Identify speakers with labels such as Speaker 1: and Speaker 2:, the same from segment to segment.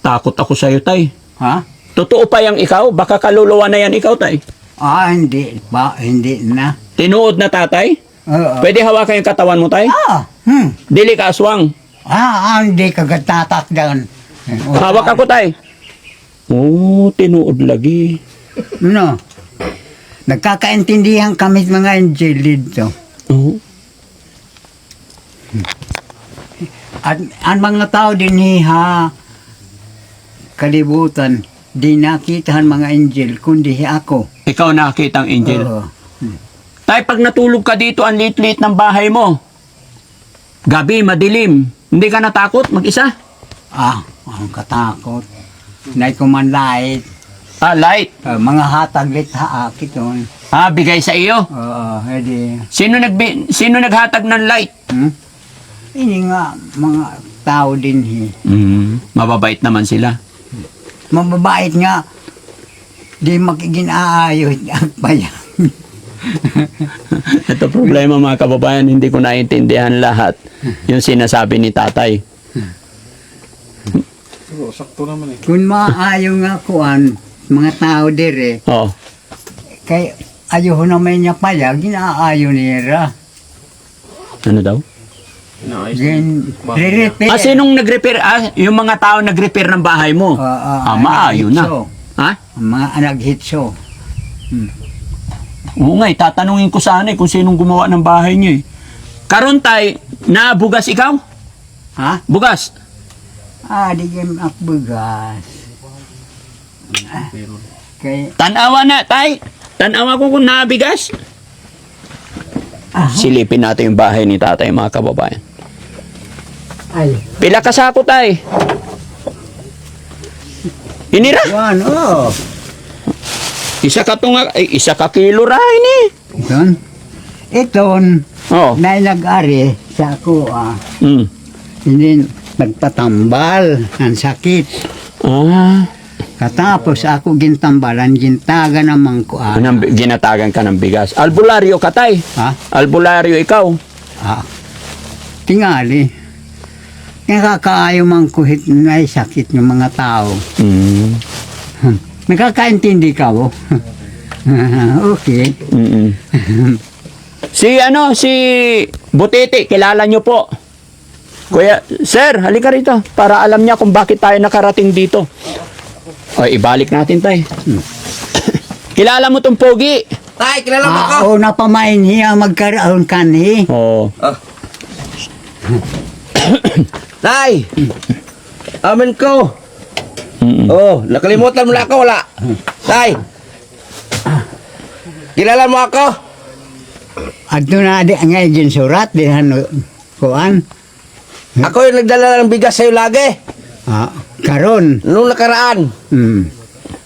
Speaker 1: Takot ako sa'yo, tay.
Speaker 2: Ha?
Speaker 1: Totoo pa yang ikaw? Baka kaluluwa na yan ikaw, tay.
Speaker 2: Hindi ba? Hindi na.
Speaker 1: Tinuod na tatay?
Speaker 2: Oo.
Speaker 1: Pwede hawakan yung katawan mo, tay? Dili ka aswang.
Speaker 2: Hindi ka gatatakdan.
Speaker 1: Hawak ako, tay. Tinuod lagi.
Speaker 2: No. Nagkakaintindihan kami mga angel dito.
Speaker 1: Oo.
Speaker 2: At ang mga tao din kalibutan, di nakitahan mga angel, kundi ako.
Speaker 1: Ikaw nakita ang angel.
Speaker 2: Oo.
Speaker 1: Tay, pag natulog ka dito, ang liit-liit ng bahay mo. Gabi, madilim. Hindi ka natakot mag-isa?
Speaker 2: Ang katakot. Naikuman light.
Speaker 1: Light.
Speaker 2: Mga hataglit haakit yun.
Speaker 1: Bigay sa iyo.
Speaker 2: Edi.
Speaker 1: Sino naghatag ng light?
Speaker 2: Ini nga, mga tao din
Speaker 1: Mababait naman sila.
Speaker 2: Mababait nga. Di makikinaayos ang bayan.
Speaker 1: Ito problema mga kababayan, hindi ko naintindihan lahat yung sinasabi ni tatay.
Speaker 3: Sakto naman eh.
Speaker 2: Kung maayo nga kuan, mga tao dire,
Speaker 1: Oo.
Speaker 2: kay ayaw naman niya pala, ginaayo nila.
Speaker 1: Ano daw?
Speaker 2: Re-repair.
Speaker 1: Sinong nag-repair? Yung mga tao nag-repair ng bahay mo? Maayo na. Ha?
Speaker 2: Mga nag-hitso.
Speaker 1: Oo nga, tatanungin ko sana kung sinong gumawa ng bahay niyo eh. Karon tay, nabugas ikaw?
Speaker 2: Ha?
Speaker 1: Bugas?
Speaker 2: Di game akbugas. Kay,
Speaker 1: Tanawa na, tay. Tanawa ko kung nabigas. Silipin natin yung bahay ni tatay, mga kababayan.
Speaker 2: ay,
Speaker 1: Pila ka sako, tay? Inira?
Speaker 2: kuan,
Speaker 1: Isa ka kilo rahin eh.
Speaker 2: Iton,
Speaker 1: Oh.
Speaker 2: na nag-ari sa ako, hindi nagpatambal, ang sakit. Katapos ako gintambalan, gintaga naman ko.
Speaker 1: Ginatagan ka ng bigas. Albularyo ka, tay.
Speaker 2: Ha?
Speaker 1: Albularyo ikaw.
Speaker 2: Tingali. Nakakaayo man kuhit na sakit ng mga tao. Nakakaintindi ka mo? Okay.
Speaker 1: Si Butiti, kilala nyo po. Kuya, sir, halika rito para alam niya kung bakit tayo nakarating dito. Ibalik natin, tay. Kilala mo tong pogi?
Speaker 3: Tay, kilala mo ako!
Speaker 2: Napamain hiya magkaroon kanhi.
Speaker 1: Oo.
Speaker 3: Tay! Amin ko! Nakalimutan mo na ako, wala. Tay! Kilala mo ako?
Speaker 2: Adto na di ngayon surat dihan kuan.
Speaker 3: Ako yung nagdala ng bigas sa'yo lagi.
Speaker 2: Karon.
Speaker 3: Nung nakaraan.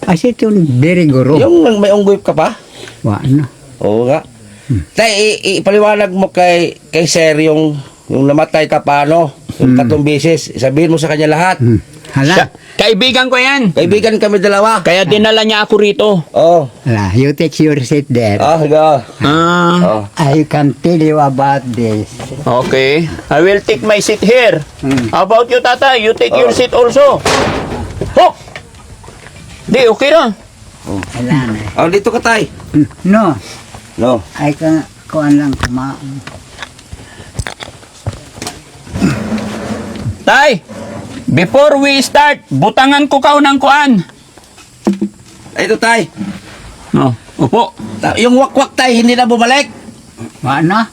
Speaker 2: Asi tun very guro.
Speaker 3: Yung may unggoy ka pa?
Speaker 2: Wa na.
Speaker 3: Oo nga. Tay, ipaliwanag mo kay Sir yung namatay ka paano. Yung 3 beses. Sabihin mo sa kanya lahat.
Speaker 2: Hala.
Speaker 1: Kaibigan ko yan.
Speaker 3: Kaibigan kami dalawa.
Speaker 1: Kaya dinala niya ako rito.
Speaker 2: Hala, you take your seat there.
Speaker 3: Go.
Speaker 2: I can tell you about this.
Speaker 1: Okay. I will take my seat here. How about you, tatay? You take your seat also. Di, okay na.
Speaker 2: Hala na.
Speaker 3: Dito ka, Tay.
Speaker 2: No.
Speaker 3: No.
Speaker 2: Ay ka kuan lang kumaon.
Speaker 1: Tay, before we start, butangan ko kaw ng kuan.
Speaker 3: Ito, Tay.
Speaker 1: Upo.
Speaker 3: Yung wakwak, Tay, hindi na bumalik.
Speaker 2: Wa na.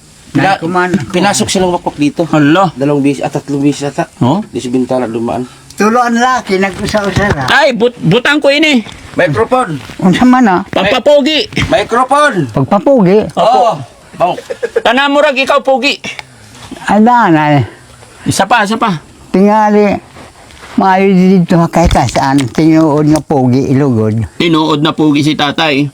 Speaker 3: Pinasok silang wakwak dito.
Speaker 1: Hala.
Speaker 3: 2 beses at 3 beses ata. Di sa bintana dumaan.
Speaker 2: Tuloan laki nag-usa-usa.
Speaker 1: Ay, butang ko ini.
Speaker 3: Microphone.
Speaker 2: Unsa man
Speaker 1: Pampapogi.
Speaker 3: Microphone.
Speaker 2: Pagpapugi.
Speaker 3: Oo.
Speaker 1: Tanamurag ikaw, pogi.
Speaker 2: Ada na.
Speaker 1: Isa pa.
Speaker 2: Tingali. Maayo dito kay kasaan. Tinuod nga pugi ilugod.
Speaker 1: Tinuod na pogi si tatay.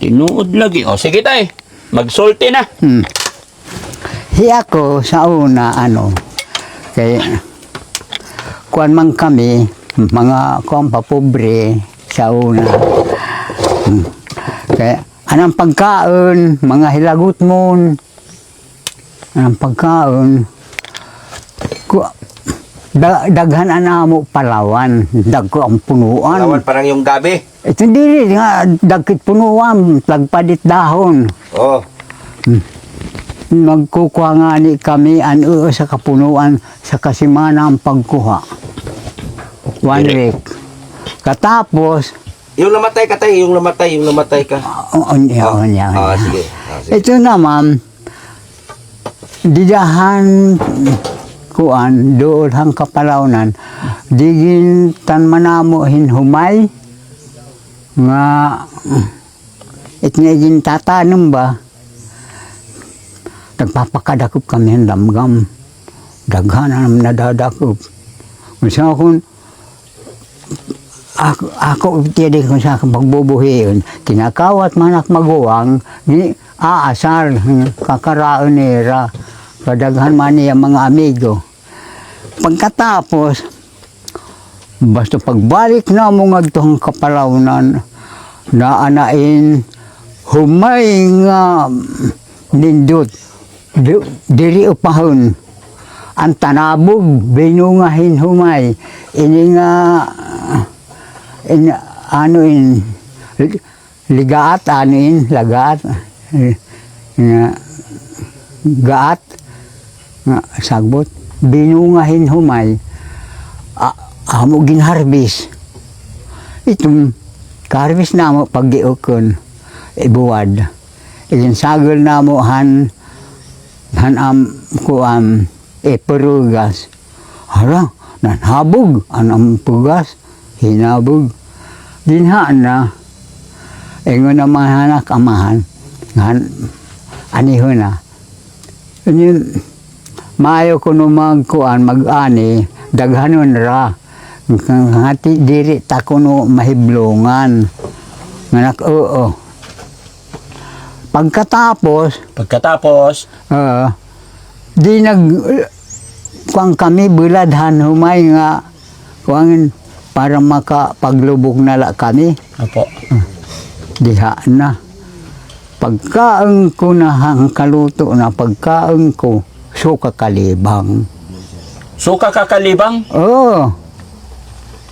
Speaker 1: Tinuod lagi. Sige, tay. Magsulti na.
Speaker 2: Hiya ko sa una kay kuan man kami mga kuan papobre sa una. Kaya anang pagkaon, mga hilagot mon. Anang pagkaon. daghan ana mo Palawan, dagko ang punuan.
Speaker 3: Lawan parang yung gabi.
Speaker 2: Ito dili nga dagkit punuan, lagpadit dahon.
Speaker 3: Oh.
Speaker 2: Magkukuha nga ni kami sa kapunuan sa kasimana ang pagkuha. 1 week. Katapos,
Speaker 3: Yung namatay ka tayo, yung namatay ka. Sige. Sige.
Speaker 2: Ito naman, didahan kuan doon hang kapalawnan digin tan manamo hinhumay nga itnegin tatanong ba nagpapakadakop kami ng damgam daghan ang nadadakop kung akong ako tiyadi kung sa pagbubuhiyon kinakawat manak maguwang ni aasar kakaraon nira kadaghan man niya mga amigo. Pagkatapos, basta pagbalik na mo nga itong kapalawnan, naanain, humay nga nindot, diri upahon, ang tanabog, binungahin humay, ini nga, ligaat, lagaat, gaat, nga sagbot binungahin humay amo ginharbis itong karbis namo paggiukon ibuwad sagol namo han kuam perugas hala nanhabog ang pugas hinabog dinha na ingon naman hanak amahan ngan anihon na maayo ko no mag-ani, daghanon ra. Hati diri ta ko no mahiblongan. Nganak, oo. Pagkatapos, di kuang kami buladhan humay nga, kuang para makapaglubog na la kami.
Speaker 1: Opo.
Speaker 2: Diha na. Pagkaang ko na hang kaluto na pagkaang ko, suka kalibang.
Speaker 1: Suka kakalibang?
Speaker 2: Oo.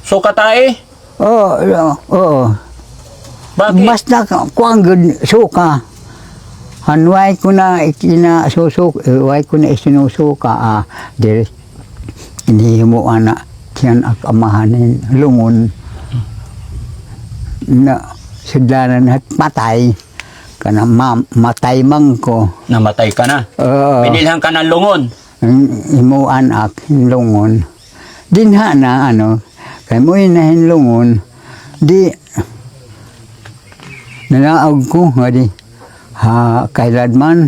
Speaker 1: Suka tae?
Speaker 2: Oo.
Speaker 1: Bakit?
Speaker 2: Basta kuang gud suka. Hanway ko na way ko na isinusuka diri inihimo ana kiyan ak amahanin lungon na sudlanan at patay kana matay man ko.
Speaker 1: Namatay ka na? Pinilhan ka ng lungon?
Speaker 2: Imuan ak lungon. Dinha na kay mo na hinlungon di nalaog ko nga di kailad man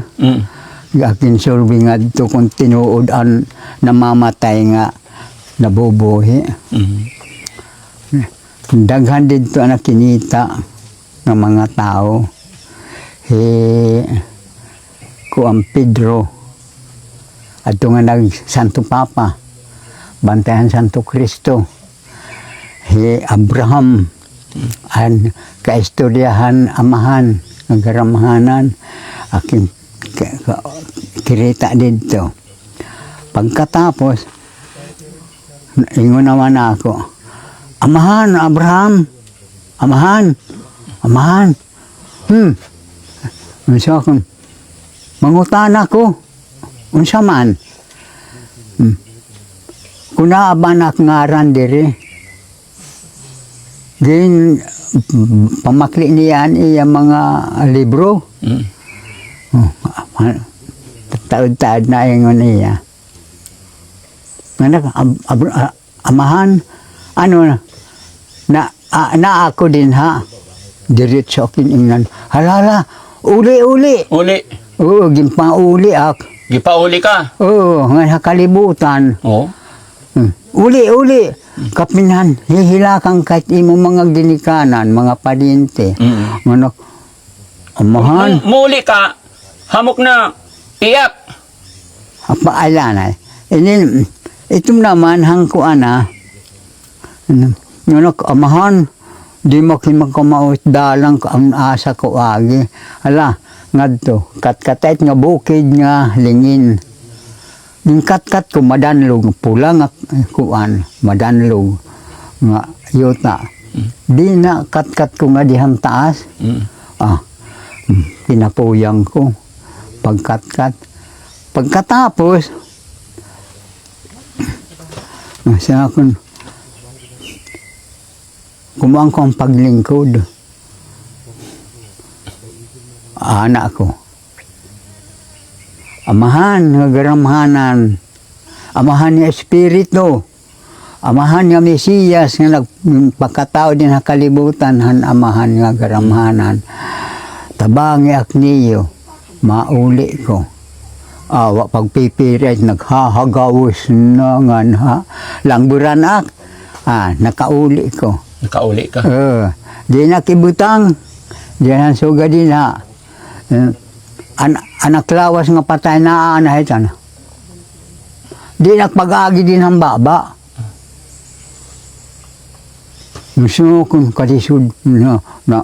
Speaker 2: akin sulbi nga dito kung tinuod ang namamatay nga nabubuhi. Daghan dito na kinita ng mga tao. Kuang Pedro at nga nag Santo Papa bantayan Santo Cristo Abraham an kaistoryahan amahan nagaramahanan aking kirita dito pagkatapos ingon naman ako amahan Abraham amahan unsa akong mangutana ko unsa man kuna abanak ngaran diri din pamakli niyan iya mga libro taud-taud na ingon niya amahan na ako din ha diretso kiningnan halala uli oo gimpauli ak
Speaker 1: Gipauli ka?
Speaker 2: oo nga kalibutan
Speaker 1: Oo.
Speaker 2: uli kapinan hihilakang kahit imo mga ginikanan mga padyente manok amahan
Speaker 1: Muli ka, hamok na iyak.
Speaker 2: apaalanay inin itum naman hangkuana manok amahan di mo kimagkamaot dalang ang asa ko agi hala ngadto katkatayt nga bukid nga lingin Yung kat-kat ko madanlog, pula nga kuan, madanlog nga yuta. Di na kat-kat ko nga dihang taas. Pinapuyang ko. Pagkat-kat. Pagkatapos, siya akong kumuang ko ang paglingkod. Anak ko. Amahan, nagaramhanan. Amahan ni Espiritu. Amahan nga Mesiyas nga nagpakatao din sa kalibutan. Han amahan nga garamhanan. Tabangi akniyo. Mauli ko. Awa pagpipirit, naghahagawos na nga na. Langburan ak. Nakauli ko.
Speaker 1: Nakauli ka.
Speaker 2: Di na kibutang. Di na suga din ha. Anak lawas nga patay na anahitan. Di nakpag-agi din ang baba. Gusto kong kalisod na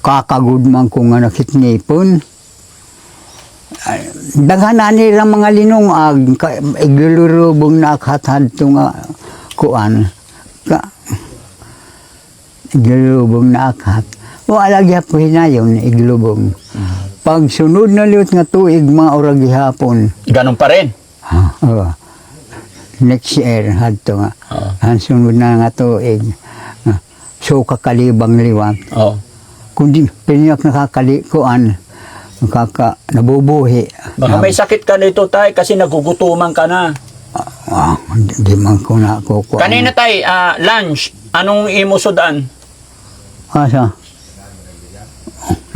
Speaker 2: kakagod man ko nga nakitngipon. Daghanan nila mga linungag, iglulurubong na akhatad ito nga kuan. Iglulubong na akhat. Wala gyud po hinayon, iglubong. Pag sunod na liwat nga tuig, mga orag gihapon.
Speaker 1: Ganun pa rin.
Speaker 2: Next year, hadto nga. Ang sunod na nga tuig. So, kakalibang liwat. Kung di piniyak nakakalikuan, nabubuhi.
Speaker 1: Baka may sakit ka nito, tay, kasi nagugutuman ka na.
Speaker 2: Di man ko na kukuha.
Speaker 1: Kanina, tay, lunch, anong imusudan?
Speaker 2: Asa?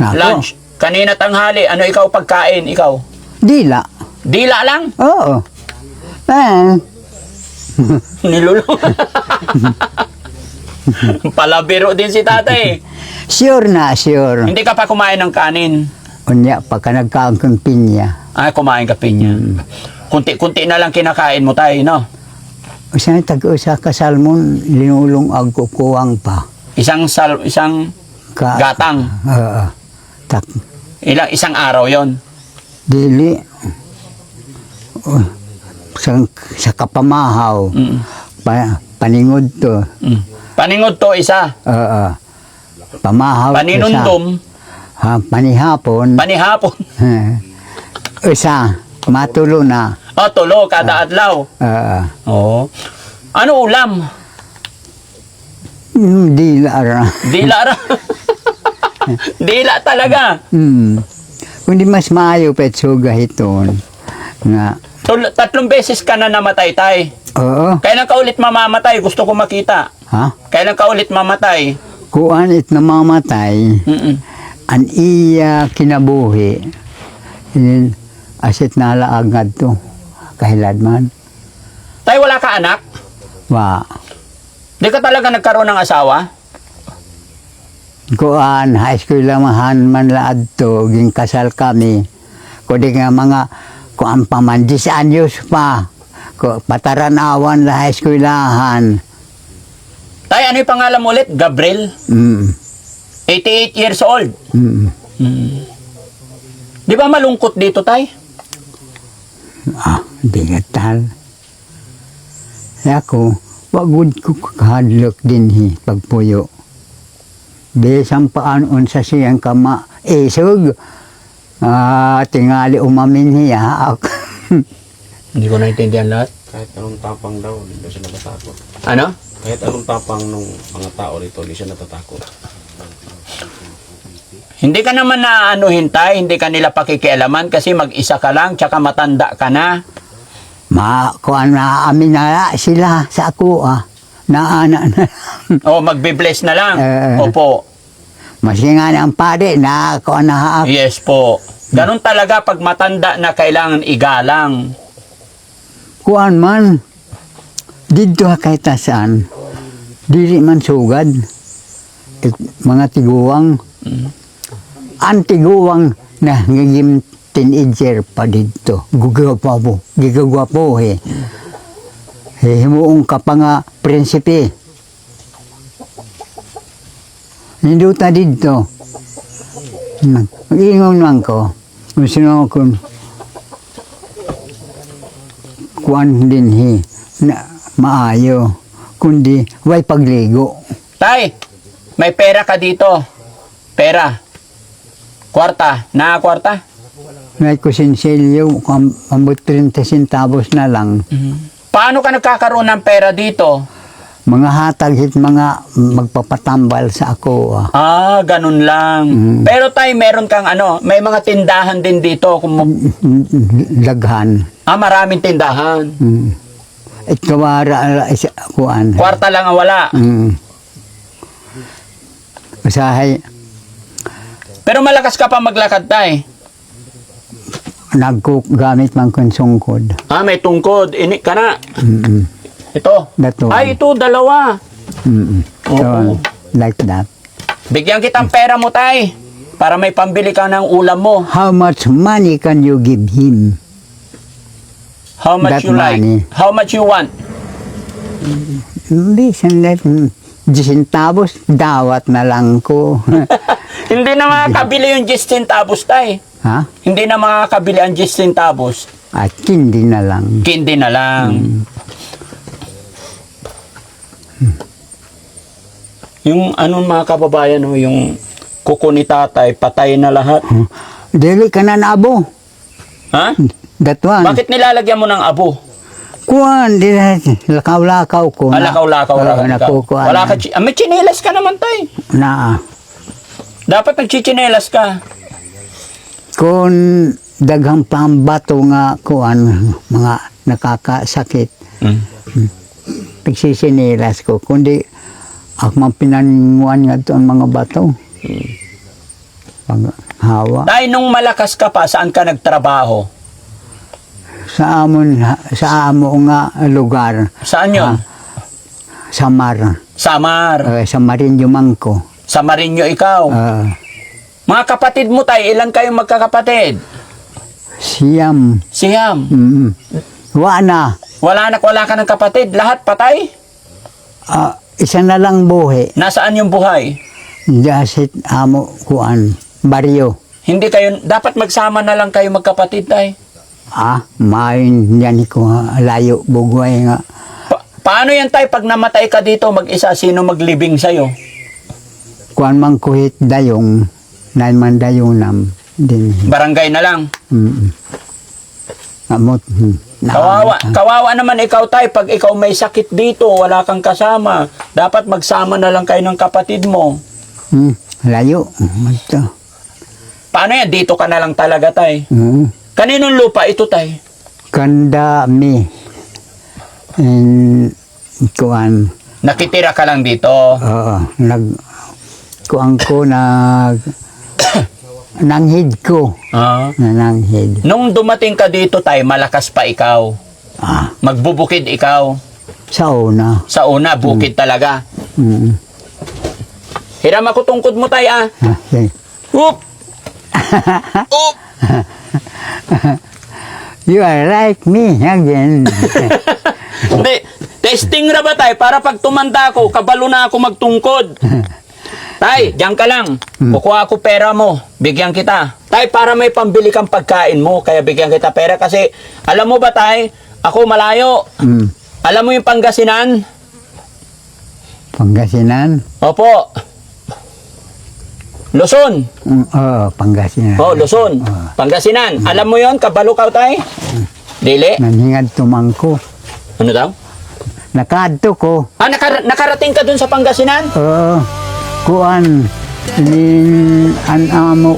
Speaker 2: Nako.
Speaker 1: Lunch. Kanina tanghali, ano ikaw pagkain? Ikaw?
Speaker 2: Dila.
Speaker 1: Dila lang?
Speaker 2: Oo.
Speaker 1: Nilulo. Palabiro din si tatay.
Speaker 2: Sure na, sure.
Speaker 1: Hindi ka pa kumain ng kanin.
Speaker 2: Unya, pagka nagkaangkang pinya.
Speaker 1: Kumain ka pinya. Kunti-kunti na lang kinakain mo tayo, no?
Speaker 2: Usa tag-usa ka salmon, linulong agkukuwang pa.
Speaker 1: Isang gatang. Isang araw yon.
Speaker 2: Dili. Sa kapamahaw. Paningod to.
Speaker 1: Paningod to isa.
Speaker 2: Pamahaw.
Speaker 1: Paninundom.
Speaker 2: Panihapon.
Speaker 1: Panihapon.
Speaker 2: Isa. Matulo na.
Speaker 1: Tulo kada adlaw. Ano ulam?
Speaker 2: Dila ra.
Speaker 1: Dila ra. Dila talaga.
Speaker 2: Kundi mas maayo pet suga hiton. Nga.
Speaker 1: 3 beses ka na namatay, tay.
Speaker 2: Oo.
Speaker 1: Kailan ka ulit mamamatay? Gusto ko makita.
Speaker 2: Ha?
Speaker 1: Kailan ka ulit mamatay?
Speaker 2: Kuan it namamatay. An iya kinabuhi. Asit na laagad to. Kahilad man.
Speaker 1: Tay, wala ka anak?
Speaker 2: Wa.
Speaker 1: Di ka talaga nagkaroon ng asawa?
Speaker 2: Kuan, high school lamahan man laad to. Ging kasal kami. Kundi nga mga kuan pa man, 10 anyos pa. Pataranawan la high school lahan.
Speaker 1: Tay, ano yung pangalan mo ulit? Gabriel? 88 years old. Di ba malungkot dito, tay?
Speaker 2: Di nga tal. Ako, wagod ko kahadlok din pagpuyo. Besang paanon sa siyang kama. Isog. Tingali umamin niya.
Speaker 1: Hindi ko naintindihan lahat.
Speaker 3: Kahit anong tapang daw, hindi siya natatakot.
Speaker 1: Ano?
Speaker 3: Kahit anong tapang ng mga tao dito, hindi siya natatakot.
Speaker 1: Hindi ka naman na hintay, hindi ka nila pakikialaman kasi mag-isa ka lang, tsaka matanda ka na.
Speaker 2: Kuan na amin na sila sa ako Naana na.
Speaker 1: Magbe-bless na lang. Opo.
Speaker 2: Masingan ang pare na kuan na.
Speaker 1: Yes po. Ganun talaga pag matanda na kailangan igalang.
Speaker 2: Kuan man. Dito kay tasan. Dili man sugad. Mga tiguwang. Ang tiguwang na ngigim teenager pa dito. Gigagwapo himuong ka pa nga prinsipe. Ninduta dito. Mag-ingon man ko. Gusto na ako kuan din na maayo. Kundi, way pagligo.
Speaker 1: Tay, may pera ka dito. Pera. Kwarta. Kwarta?
Speaker 2: May kusinsilyo, ambot 30 centavos na lang.
Speaker 1: Paano ka nagkakaroon ng pera dito?
Speaker 2: Mga hatag hit mga magpapatambal sa ako.
Speaker 1: Ganun lang. Pero tay, meron kang may mga tindahan din dito.
Speaker 2: Laghan.
Speaker 1: Maraming tindahan.
Speaker 2: Kawara kuan.
Speaker 1: Kwarta lang ang wala.
Speaker 2: Usahay,
Speaker 1: Pero malakas ka pa maglakad, tay.
Speaker 2: naggamit man kong sungkod.
Speaker 1: May tungkod. Ini ka na. Ito.
Speaker 2: Dato.
Speaker 1: Ay, ito, dalawa.
Speaker 2: So, like that.
Speaker 1: Bigyan kitang pera mo, tay. Para may pambili ka ng ulam mo.
Speaker 2: How much money can you give him?
Speaker 1: How much
Speaker 2: That
Speaker 1: you like?
Speaker 2: money.
Speaker 1: How much you want?
Speaker 2: Listen, let 10 centavos, dawat na lang ko.
Speaker 1: Hindi na makakabili yung 10 centavos, tay.
Speaker 2: Ha?
Speaker 1: Hindi na makakabili ang 10 centavos.
Speaker 2: At hindi na lang.
Speaker 1: Kindi na lang. Yung mga kababayan, yung kuko ni tatay, patay na lahat.
Speaker 2: Dili ka na nabo.
Speaker 1: Ha?
Speaker 2: That one.
Speaker 1: Bakit nilalagyan mo ng abo?
Speaker 2: Kuan, di na, lakaw-lakaw ko.
Speaker 1: Lakaw-lakaw lang.
Speaker 2: Nakukuan.
Speaker 1: Wala ka, may tsinelas ka naman, tay.
Speaker 2: Na,
Speaker 1: Dapat nagchichinelas ka.
Speaker 2: kung daghang pambato nga kuan, mga nakakasakit, pagsisinilas ko. Kundi, ako man pinaninguan nga ito ang mga bato. Pag hawa.
Speaker 1: Tay, nung malakas ka pa, saan ka nagtrabaho?
Speaker 2: Sa amo nga lugar.
Speaker 1: Saan yun?
Speaker 2: Samar.
Speaker 1: Samar.
Speaker 2: Sa Marinyo Mangko.
Speaker 1: Sa Marinyo ikaw. Mga kapatid mo, tay, ilan kayong magkakapatid?
Speaker 2: Siyam.
Speaker 1: Siyam.
Speaker 2: Wala.
Speaker 1: Wala ka ng kapatid. Lahat patay?
Speaker 2: Isa na lang buhi.
Speaker 1: Nasaan yung buhay?
Speaker 2: Jasit amo kuan. Baryo.
Speaker 1: Hindi kayo, dapat magsama na lang kayo magkapatid, tay.
Speaker 2: Main yan ko layo bugway nga.
Speaker 1: Paano yan, tay, pag namatay ka dito, mag-isa, sino maglibing sa'yo?
Speaker 2: Kuan man kuhit dayong, nain man dayong nam din.
Speaker 1: Barangay na lang.
Speaker 2: Amot.
Speaker 1: Kawawa naman ikaw, tay, pag ikaw may sakit dito, wala kang kasama. Dapat magsama na lang kayo ng kapatid mo.
Speaker 2: Layo.
Speaker 1: Paano yan? Dito ka na lang talaga, tay. Kaninong lupa ito, tay?
Speaker 2: Kanda mi. And kuan.
Speaker 1: Nakitira ka lang dito.
Speaker 2: Kuan ko nanghid ko. Nanghid.
Speaker 1: Nung dumating ka dito, tay, malakas pa ikaw. Magbubukid ikaw.
Speaker 2: Sa una.
Speaker 1: Sa una, bukid talaga. Hiram ako tungkod mo, tay,
Speaker 2: Okay.
Speaker 1: Oop! Oop!
Speaker 2: You are like me again.
Speaker 1: Hindi, testing ra ba, tay? Para pag tumanda ako, kabalo na ako magtungkod. Tay, diyan ka lang. Kukuha ako pera mo. Bigyan kita. Tay, para may pambili kang pagkain mo, kaya bigyan kita pera. Kasi, alam mo ba, tay, ako malayo. Alam mo yung Pangasinan?
Speaker 2: Pangasinan?
Speaker 1: Opo. Luzon.
Speaker 2: Pangasinan.
Speaker 1: Luzon. Pangasinan. Alam mo yon, kabalo ka, tay? Dili?
Speaker 2: Nanhingad tumangko.
Speaker 1: Ano daw?
Speaker 2: Nakadto ko.
Speaker 1: Nakarating ka dun sa Pangasinan?
Speaker 2: Kuan. An amo.